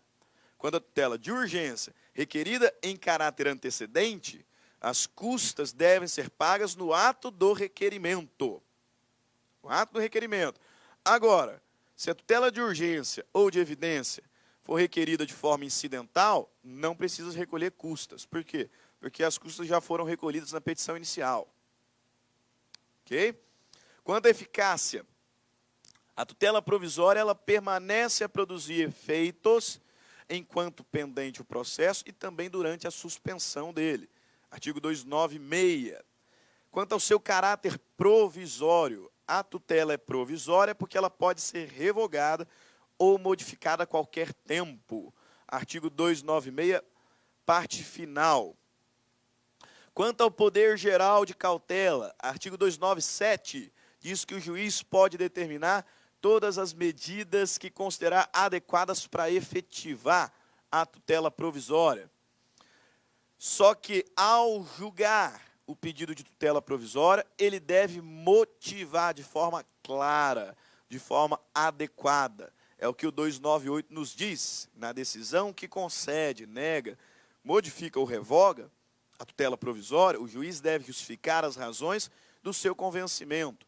Quando a tutela de urgência requerida em caráter antecedente, as custas devem ser pagas no ato do requerimento. No ato do requerimento. Agora, se a tutela de urgência ou de evidência for requerida de forma incidental, não precisa recolher custas. Por quê? Porque as custas já foram recolhidas na petição inicial. Ok? Quanto à eficácia, a tutela provisória ela permanece a produzir efeitos enquanto pendente o processo e também durante a suspensão dele. Artigo 296. Quanto ao seu caráter provisório, a tutela é provisória porque ela pode ser revogada ou modificada a qualquer tempo. Artigo 296, parte final. Quanto ao poder geral de cautela, artigo 297, diz que o juiz pode determinar todas as medidas que considerar adequadas para efetivar a tutela provisória. Só que, ao julgar o pedido de tutela provisória, ele deve motivar de forma clara, de forma adequada. É o que o 298 nos diz. Na decisão que concede, nega, modifica ou revoga a tutela provisória, o juiz deve justificar as razões do seu convencimento.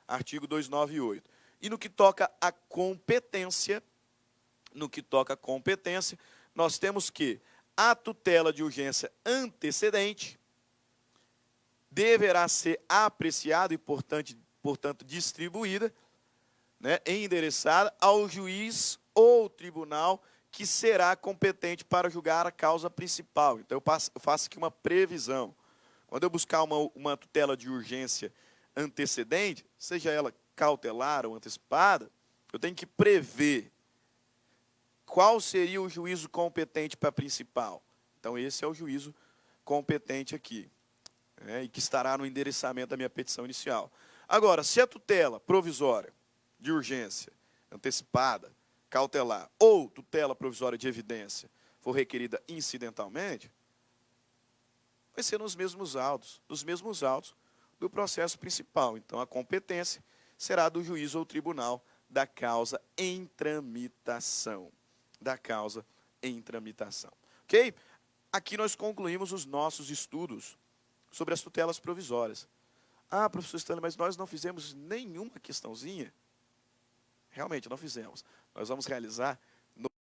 Artigo 298. E no que toca à competência, nós temos que a tutela de urgência antecedente deverá ser apreciada e, portanto distribuída, né, endereçada ao juiz ou tribunal que será competente para julgar a causa principal. Então, eu faço aqui uma previsão. Quando eu buscar uma tutela de urgência antecedente, seja ela cautelar ou antecipada, eu tenho que prever qual seria o juízo competente para a principal. Então, esse é o juízo competente aqui, né, e que estará no endereçamento da minha petição inicial. Agora, se a tutela provisória de urgência antecipada, cautelar ou tutela provisória de evidência for requerida incidentalmente, vai ser nos mesmos autos do processo principal. Então, a competência será do juiz ou tribunal da causa em tramitação. Ok? Aqui nós concluímos os nossos estudos sobre as tutelas provisórias. Ah, professor Stanley, mas nós não fizemos nenhuma questãozinha? Realmente, não fizemos. Nós vamos realizar